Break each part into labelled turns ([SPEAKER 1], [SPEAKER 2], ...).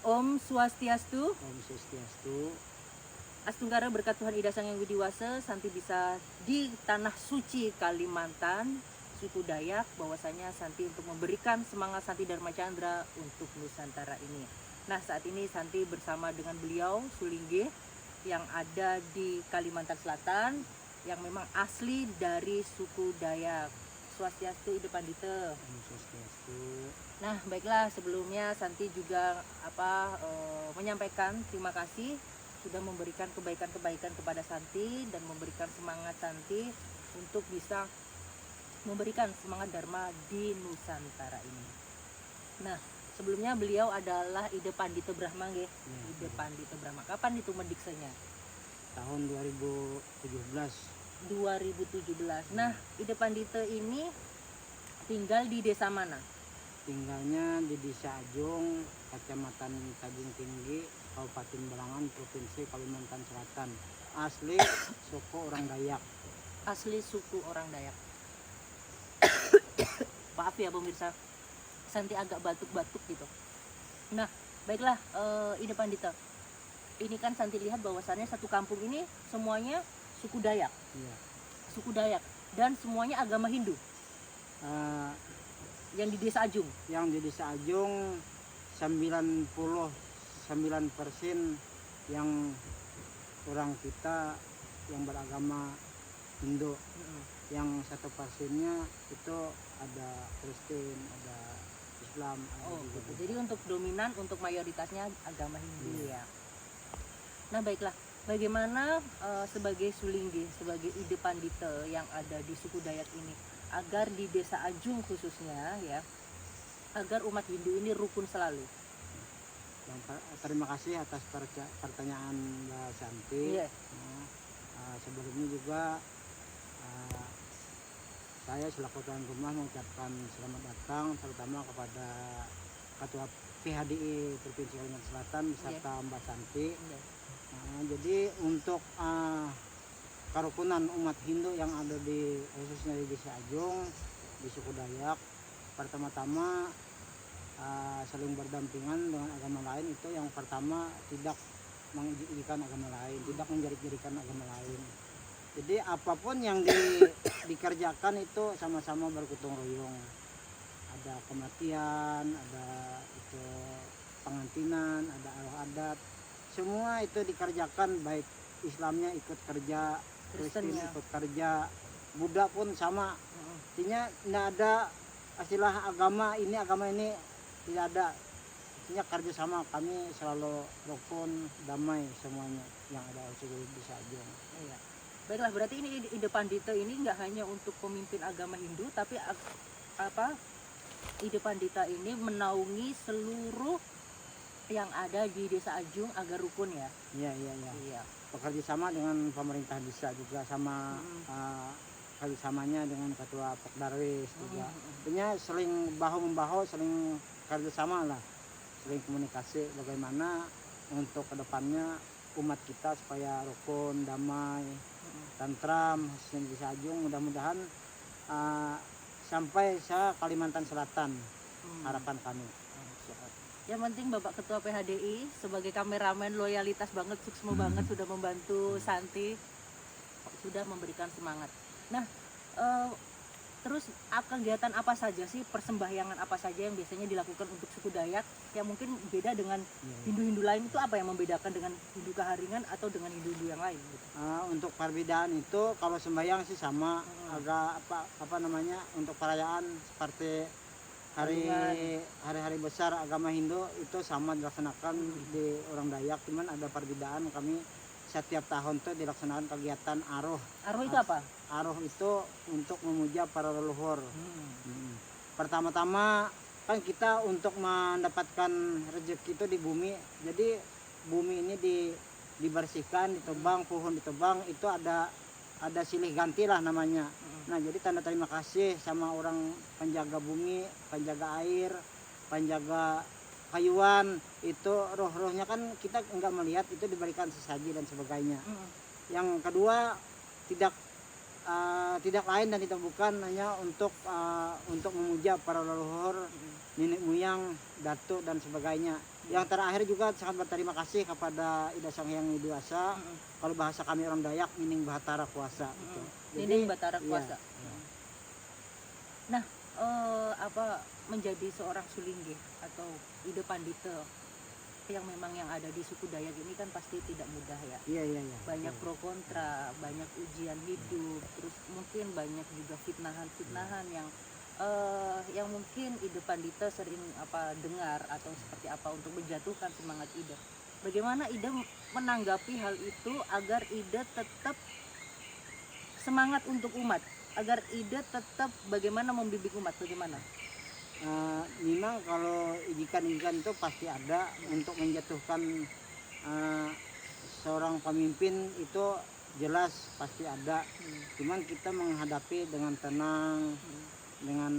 [SPEAKER 1] Om Swastiastu.
[SPEAKER 2] Om Swastiastu.
[SPEAKER 1] Astunggara berkat Tuhan Ida Sang Yang Widiwasa, Santi bisa di tanah suci Kalimantan, suku Dayak, bahwasanya Santi untuk memberikan semangat Santi Dharma Chandra untuk Nusantara ini. Nah, saat ini Santi bersama dengan beliau Sulingge yang ada di Kalimantan Selatan, yang memang asli dari suku Dayak. Swastiastu Ida Pandita.
[SPEAKER 2] Om Swastiastu.
[SPEAKER 1] Nah, baiklah, sebelumnya Santi juga menyampaikan terima kasih sudah memberikan kebaikan-kebaikan kepada Santi dan memberikan semangat Santi untuk bisa memberikan semangat Dharma di Nusantara ini. Nah, sebelumnya beliau adalah Ida Pandita Brahma, nggih.
[SPEAKER 2] Ya,
[SPEAKER 1] Ida Pandita Brahma. Kapan itu mendiksanya?
[SPEAKER 2] tahun 2017.
[SPEAKER 1] 2017. Nah, Ida Pandita ini tinggal di desa mana?
[SPEAKER 2] Tinggalnya di Desa Ajung, Kecamatan Tanjung Tinggi, Kabupaten Balangan, Provinsi Kalimantan Selatan. Asli suku orang Dayak.
[SPEAKER 1] Asli suku orang Dayak. Maaf ya pemirsa, Santi agak batuk-batuk gitu. Nah, baiklah, Ida Pandita. Ini kan Santi lihat bahwasannya satu kampung ini semuanya suku Dayak.
[SPEAKER 2] Iya.
[SPEAKER 1] Suku Dayak dan semuanya agama Hindu. Yang di Desa Ajung.
[SPEAKER 2] Yang di Desa Ajung 99% yang orang kita yang beragama Hindu. Yang 1%-nya itu ada Kristen, ada Islam, ada
[SPEAKER 1] Oh,
[SPEAKER 2] juga
[SPEAKER 1] gitu. Jadi untuk dominan, untuk mayoritasnya agama Hindu ya. Nah, baiklah. Bagaimana sebagai Sulingge, sebagai Ida Pandita yang ada di suku Dayak ini, agar di Desa Ajung khususnya ya, agar umat Hindu ini rukun selalu.
[SPEAKER 2] Terima kasih atas pertanyaan Mbak Santi.
[SPEAKER 1] Iya.
[SPEAKER 2] Sebelumnya juga saya selaku tuan rumah mengucapkan selamat datang terutama kepada Ketua PHDI Provinsi Kalimantan Selatan beserta Mbak Santi.
[SPEAKER 1] Iya.
[SPEAKER 2] Jadi untuk kerukunan umat Hindu yang ada di khususnya di Desa Ajung, di suku Dayak, pertama-tama saling berdampingan dengan agama lain. Itu yang pertama, tidak mengijikan agama lain, tidak menjadikan agama lain. Jadi apapun yang dikerjakan itu sama-sama bergotong royong. Ada kematian, ada itu pengantinan, ada arwah adat, semua itu dikerjakan, baik Islamnya ikut kerja, Kristen ikut kerja, Buddha pun sama. Artinya tidak ada istilah agama ini tidak ada. Artinya kerja sama, kami selalu rukun, damai semuanya yang ada di Desa Ajung.
[SPEAKER 1] Iya. Baiklah, berarti ini Ida Pandita ini nggak hanya untuk pemimpin agama Hindu, tapi Ida Pandita ini menaungi seluruh yang ada di Desa Ajung agar rukun ya.
[SPEAKER 2] Iya. Bekerja sama dengan pemerintah desa juga, sama kerjasamanya dengan ketua Pokdarwis juga. Artinya saling bahu-membahu, saling kerjasama lah, saling komunikasi bagaimana untuk kedepannya umat kita supaya rukun, damai, tentram, khususnya di Desa Ajung. Mudah-mudahan sampai Kalimantan Selatan, harapan kami.
[SPEAKER 1] Yang penting Bapak Ketua PHDI sebagai kameramen loyalitas banget, suksma banget, sudah membantu Santi, sudah memberikan semangat. Nah, terus kegiatan apa saja sih, persembahyangan apa saja yang biasanya dilakukan untuk suku Dayak yang mungkin beda dengan Hindu-Hindu lain? Itu apa yang membedakan dengan Hindu Kaharingan atau dengan Hindu-Hindu yang lain gitu?
[SPEAKER 2] Untuk perbedaan itu kalau sembahyang sih sama, agak untuk perayaan seperti hari-hari besar agama Hindu itu sama dilaksanakan di orang Dayak, cuman ada perbedaan. Kami setiap tahun tuh dilaksanakan kegiatan aruh.
[SPEAKER 1] Aruh itu apa?
[SPEAKER 2] Aruh itu untuk memuja para leluhur. Pertama-tama kan kita untuk mendapatkan rezeki itu di bumi, jadi bumi ini dibersihkan, ditebang, pohon ditebang, itu ada silih ganti lah namanya. Nah, jadi tanda terima kasih sama orang penjaga bumi, penjaga air, penjaga kayuan, itu roh-rohnya kan kita enggak melihat, itu diberikan sesaji dan sebagainya. Yang kedua, tidak lain dan tidak bukan hanya untuk memuja para leluhur, nenek moyang, datuk dan sebagainya. Yang terakhir juga sangat berterima kasih kepada Ida Sang Hyang Widi Wasa. Kalau bahasa kami orang Dayak, Nining Bahtara Kuasa. Gitu.
[SPEAKER 1] Nining Bahtara
[SPEAKER 2] iya,
[SPEAKER 1] Kuasa.
[SPEAKER 2] iya.
[SPEAKER 1] Nah, apa menjadi seorang Sulingge atau Ida Pandita yang memang yang ada di suku Dayak ini kan pasti tidak mudah ya.
[SPEAKER 2] Iya.
[SPEAKER 1] Banyak pro kontra, banyak ujian hidup, terus mungkin banyak juga fitnahan-fitnahan yang mungkin Ida Pandita sering dengar atau seperti apa untuk menjatuhkan semangat Ida. Bagaimana Ida menanggapi hal itu agar Ida tetap semangat untuk umat, agar Ida tetap bagaimana membimbing umat, bagaimana?
[SPEAKER 2] Memang kalau ijikan-ijikan itu pasti ada untuk menjatuhkan seorang pemimpin itu jelas pasti ada. Cuman kita menghadapi dengan tenang, dengan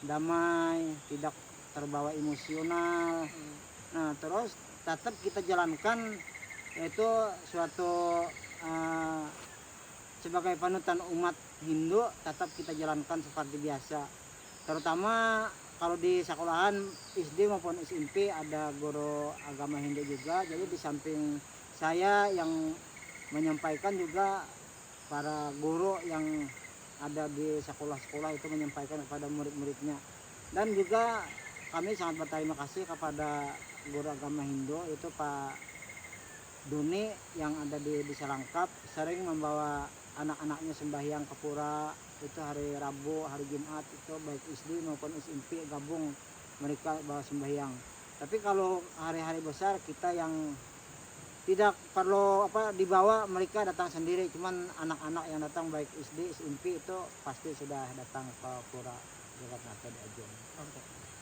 [SPEAKER 2] damai, tidak terbawa emosional. Nah terus tetap kita jalankan yaitu suatu sebagai panutan umat Hindu tetap kita jalankan seperti biasa. Terutama kalau di sekolahan SD maupun SMP ada guru agama Hindu juga. Jadi di samping saya yang menyampaikan juga para guru yang ada di sekolah-sekolah itu menyampaikan kepada murid-muridnya. Dan juga kami sangat berterima kasih kepada guru agama Hindu itu Pak Duni yang ada di Selangkap, sering membawa anak-anaknya sembahyang ke pura itu hari Rabu, hari Jumat itu baik SD maupun SMP gabung mereka bawa sembahyang. Tapi kalau hari-hari besar kita yang tidak perlu dibawa, mereka datang sendiri. Cuman anak-anak yang datang baik SD, SMP itu pasti sudah datang ke pura Jagatnata di Ajung.
[SPEAKER 1] Oke.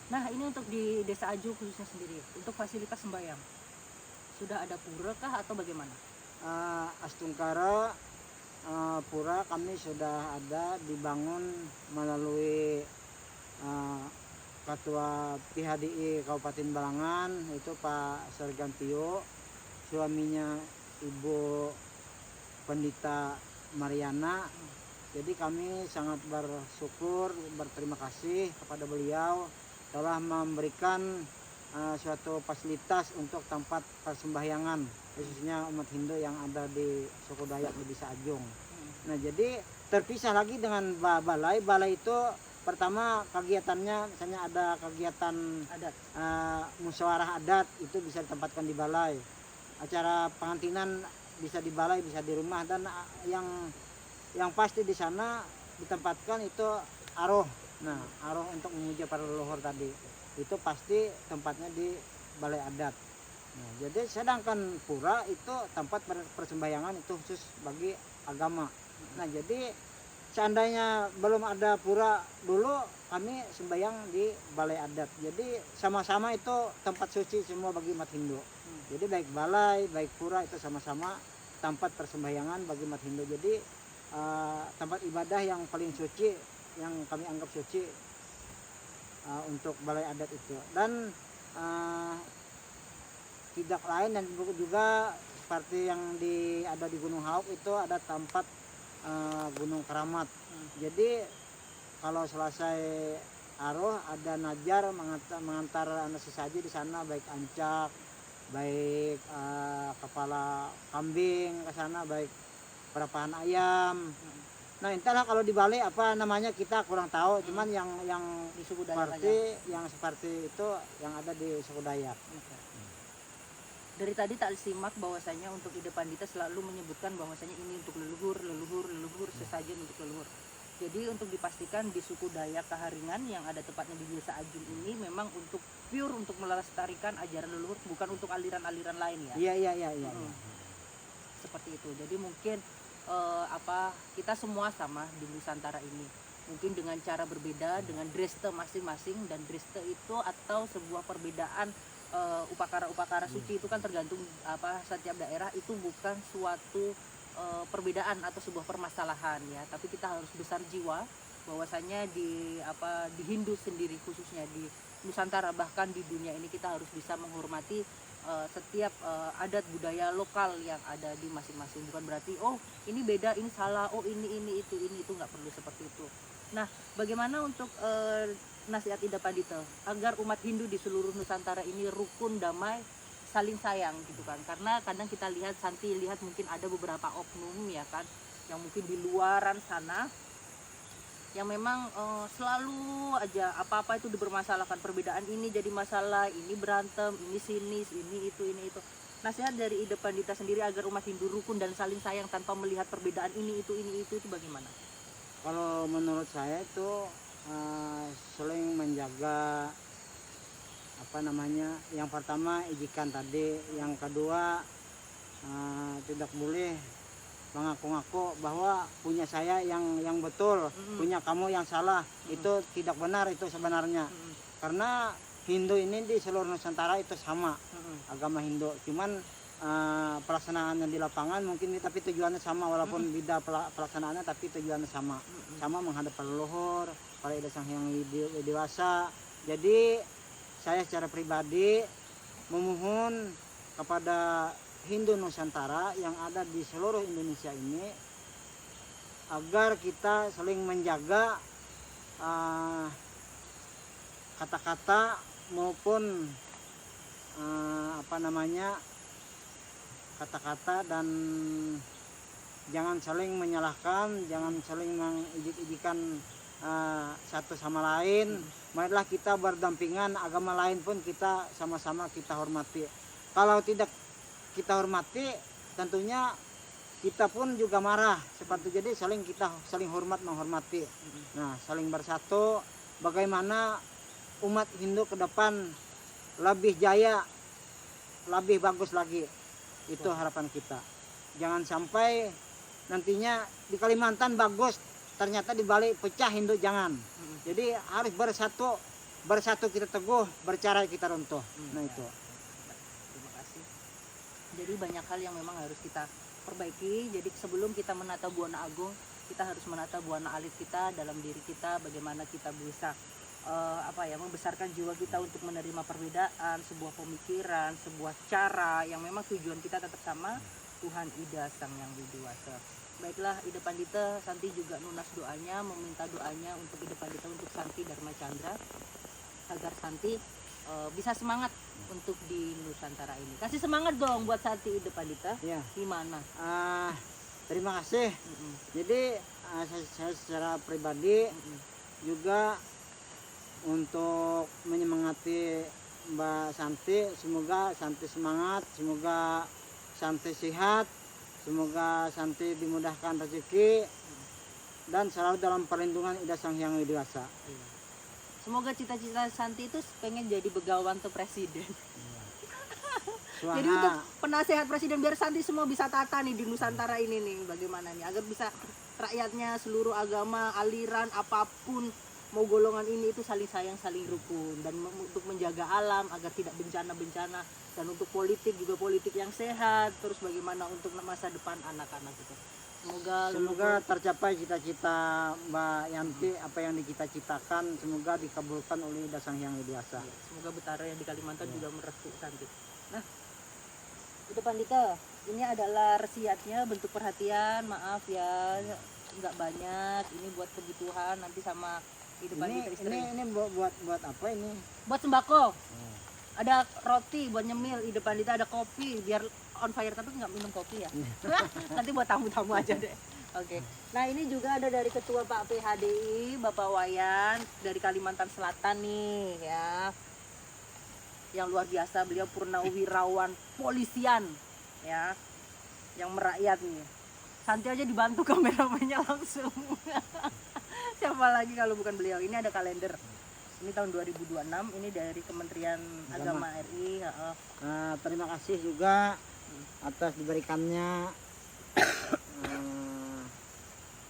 [SPEAKER 1] Nah ini untuk di Desa Ajung khususnya sendiri untuk fasilitas sembahyang sudah ada pura kah atau bagaimana?
[SPEAKER 2] Astungkara pura kami sudah ada dibangun melalui Ketua PHDI Kabupaten Balangan itu Pak Sargantio, suaminya Ibu Pendeta Mariana. Jadi kami sangat bersyukur, berterima kasih kepada beliau telah memberikan suatu fasilitas untuk tempat persembahyangan khususnya umat Hindu yang ada di suku Dayak di Desa Ajung. Nah jadi terpisah lagi dengan balai. Balai itu pertama kegiatannya misalnya ada kegiatan
[SPEAKER 1] Adat.
[SPEAKER 2] Musyawarah adat itu bisa ditempatkan di balai. Acara pengantinan bisa di balai, bisa di rumah. Dan yang pasti di sana ditempatkan itu aroh. Nah aroh untuk memuja para leluhur tadi itu pasti tempatnya di balai adat. Nah, jadi sedangkan pura itu tempat persembahyangan itu khusus bagi agama. Nah jadi seandainya belum ada pura dulu kami sembahyang di balai adat. Jadi sama-sama itu tempat suci semua bagi umat Hindu. Jadi baik balai, baik pura itu sama-sama tempat persembahyangan bagi umat Hindu. Jadi tempat ibadah yang paling suci yang kami anggap suci untuk balai adat itu. Dan tidak lain dan juga seperti yang ada di Gunung Hauk itu ada tempat Gunung Keramat. Jadi kalau selesai aroh ada najar mengantar sesaji di sana, baik ancak, baik kepala kambing ke sana, baik perapahan ayam. Nah entahlah kalau di Bali apa namanya kita kurang tahu. Cuman yang
[SPEAKER 1] Di suku Dayak
[SPEAKER 2] seperti itu yang ada di suku Dayak.
[SPEAKER 1] Dari tadi tak simak bahwasanya untuk Ida Pandita selalu menyebutkan bahwasanya ini untuk leluhur, sesajen untuk leluhur. Jadi untuk dipastikan di suku Dayak Kaharingan yang ada tepatnya di Desa Ajung ini memang untuk pure untuk melestarikan ajaran leluhur, bukan untuk aliran-aliran lain ya.
[SPEAKER 2] Iya.
[SPEAKER 1] Seperti itu. Jadi mungkin kita semua sama di Nusantara ini. Mungkin dengan cara berbeda, dengan dreste masing-masing, dan dreste itu atau sebuah perbedaan upakara-upakara suci itu kan tergantung setiap daerah, itu bukan suatu perbedaan atau sebuah permasalahan ya, tapi kita harus besar jiwa bahwasanya di Hindu sendiri khususnya di Nusantara bahkan di dunia ini kita harus bisa menghormati setiap adat budaya lokal yang ada di masing-masing. Bukan berarti ini beda, ini salah, ini itu nggak perlu seperti itu. Nah bagaimana untuk nasihat Ida Pandito agar umat Hindu di seluruh Nusantara ini rukun, damai, saling sayang gitu kan. Karena kadang kita lihat, Santi lihat mungkin ada beberapa oknum ya kan yang mungkin di luaran sana yang memang selalu aja apa-apa itu dipermasalahkan, perbedaan ini jadi masalah, ini berantem, ini sinis, ini itu. Nasihat dari Ida Pandita sendiri agar umat Hindu rukun dan saling sayang tanpa melihat perbedaan ini itu bagaimana?
[SPEAKER 2] Kalau menurut saya itu saling menjaga apa namanya, yang pertama ejikan tadi, yang kedua tidak boleh mengaku-ngaku bahwa punya saya yang betul, punya kamu yang salah. Itu tidak benar itu sebenarnya. Karena Hindu ini di seluruh Nusantara itu sama, agama Hindu. Cuman pelaksanaannya di lapangan mungkin tapi tujuannya sama, walaupun beda pelaksanaannya tapi tujuannya sama. Sama menghadap para leluhur, para Ida Sang Hyang Widiwasa. Jadi saya secara pribadi memohon kepada Hindu Nusantara yang ada di seluruh Indonesia ini agar kita saling menjaga kata-kata maupun kata-kata, dan jangan saling menyalahkan, jangan saling mengijik-ijikan satu sama lain. Marilah kita berdampingan, agama lain pun kita sama-sama kita hormati. Kalau tidak kita hormati, tentunya kita pun juga marah seperti. Jadi kita saling hormat menghormati. Nah, saling bersatu, bagaimana umat Hindu ke depan lebih jaya, lebih bagus lagi. Itu harapan kita. Jangan sampai nantinya di Kalimantan bagus, ternyata di Bali pecah Hindu, jangan. Jadi harus bersatu kita teguh, bercerai kita runtuh. Nah itu.
[SPEAKER 1] Terima kasih. Jadi banyak hal yang memang harus kita perbaiki. Jadi sebelum kita menata Buana Agung, kita harus menata Buana Alit kita dalam diri kita. Bagaimana kita bisa membesarkan jiwa kita untuk menerima perbedaan, sebuah pemikiran, sebuah cara yang memang tujuan kita tetap sama, Tuhan Ida Sang Hyang Widiwasa. Baiklah Ida Pandita, Santi juga nunas doanya, meminta doanya untuk Ida Pandita, untuk Santi Dharma Chandra, agar Santi bisa semangat untuk di Nusantara ini. Kasih semangat dong buat Santi Ida Pandita.
[SPEAKER 2] Ya.
[SPEAKER 1] Gimana?
[SPEAKER 2] Terima kasih. Jadi saya secara pribadi juga untuk menyemangati Mbak Santi, semoga Santi semangat, semoga Santi sehat, semoga Santi dimudahkan rezeki dan selalu dalam perlindungan Ida Sang Hyang Widiwasa.
[SPEAKER 1] Semoga cita-cita Santi itu pengen jadi begawan tuh presiden.
[SPEAKER 2] Suara.
[SPEAKER 1] Jadi untuk penasehat presiden, biar Santi semua bisa tata nih di Nusantara ini nih, bagaimana nih agar bisa rakyatnya seluruh agama, aliran apapun, mau golongan ini itu saling sayang, saling rukun, dan untuk menjaga alam agar tidak bencana-bencana, dan untuk politik juga politik yang sehat, terus bagaimana untuk masa depan anak-anak itu. Semoga
[SPEAKER 2] tercapai cita-cita Mbak Yanti, apa yang dicita-citakan semoga dikabulkan oleh Ida Sang Hyang Widiwasa.
[SPEAKER 1] Semoga Betara yang di Kalimantan juga merestu Santi. Nah, itu Pandita, ini adalah resiatnya, bentuk perhatian, maaf ya nggak banyak, ini buat kebutuhan nanti sama hidupan kita istri.
[SPEAKER 2] Ini buat apa ini?
[SPEAKER 1] Buat sembako. Ada roti buat nyemil, Ida Pandita ada kopi biar on fire, tapi nggak minum kopi ya. Nanti buat tamu-tamu aja deh. Oke. Nah, ini juga ada dari Ketua Pak PHDI, Bapak Wayan dari Kalimantan Selatan nih ya. Yang luar biasa, beliau purnawirawan polisian ya. Yang merakyat nih. Santi aja dibantu kameramennya langsung. Siapa lagi kalau bukan beliau. Ini ada kalender. Ini tahun 2026, ini dari Kementerian Agama RI.
[SPEAKER 2] Terima kasih juga atas diberikannya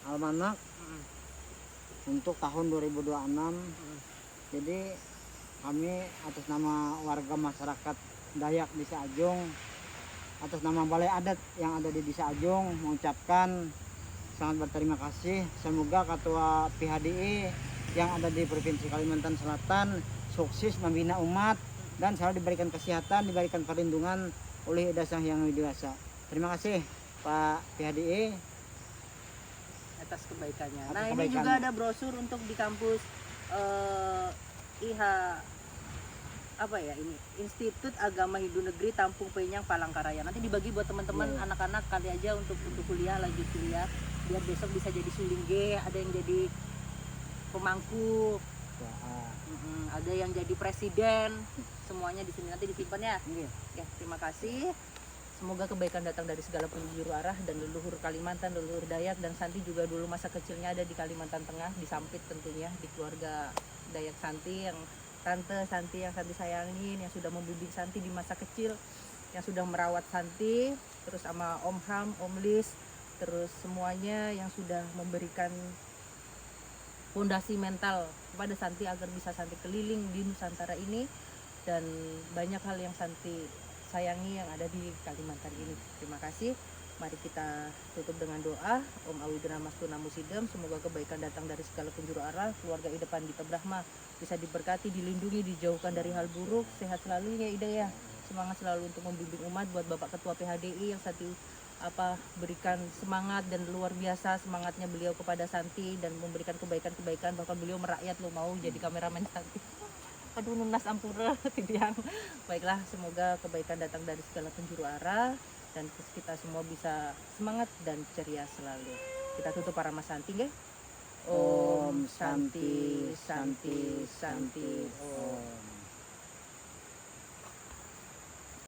[SPEAKER 2] almanak untuk tahun 2026. Jadi kami atas nama warga masyarakat Dayak Desa Ajung, atas nama Balai Adat yang ada di Desa Ajung, mengucapkan sangat berterima kasih. Semoga Ketua PHDI yang ada di Provinsi Kalimantan Selatan sukses membina umat dan selalu diberikan kesehatan, diberikan perlindungan oleh Ida Sang Hyang Widiwasa. Terima kasih Pak PHDI
[SPEAKER 1] atas kebaikannya. Nah, ini juga ada brosur untuk di kampus IHA apa ya ini Institut Agama Hindu Negeri Tampung Penyang Palangkaraya. Nanti dibagi buat teman-teman
[SPEAKER 2] Iya.
[SPEAKER 1] anak-anak kali aja untuk kuliah, lanjut kuliah, biar besok bisa jadi sulingge, ada yang jadi pemangku,
[SPEAKER 2] Ya,
[SPEAKER 1] ada yang jadi presiden, semuanya di sini nanti disimpan ya.
[SPEAKER 2] iya.
[SPEAKER 1] Ya, terima kasih. Semoga kebaikan datang dari segala penjuru arah dan leluhur Kalimantan, leluhur Dayak, dan Santi juga dulu masa kecilnya ada di Kalimantan Tengah, di Sampit tentunya, di keluarga Dayak Santi yang Tante Santi yang Santi sayangin, yang sudah membimbing Santi di masa kecil, yang sudah merawat Santi, terus sama Om Ham, Om Lis, terus semuanya yang sudah memberikan fondasi mental kepada Santi agar bisa Santi keliling di Nusantara ini, dan banyak hal yang Santi sayangi yang ada di Kalimantan ini. Terima kasih. Mari kita tutup dengan doa. Om Awidana Mastuna Musidem, semoga kebaikan datang dari segala penjuru arah, keluarga Ida Pandita Brahma bisa diberkati, dilindungi, dijauhkan dari hal buruk, sehat selalu ya Ida ya. Semangat selalu untuk membimbing umat. Buat Bapak Ketua PHDI yang Santi berikan semangat dan luar biasa semangatnya beliau kepada Santi dan memberikan kebaikan-kebaikan, bahkan beliau merakyat lo mau jadi kameramen Santi. Aduh nunas ampura tidiang. Baiklah, semoga kebaikan datang dari segala penjuru arah dan kita semua bisa semangat dan ceria selalu. Kita tutup para Mas Santi nggih. Om Santi Santi Santi Om.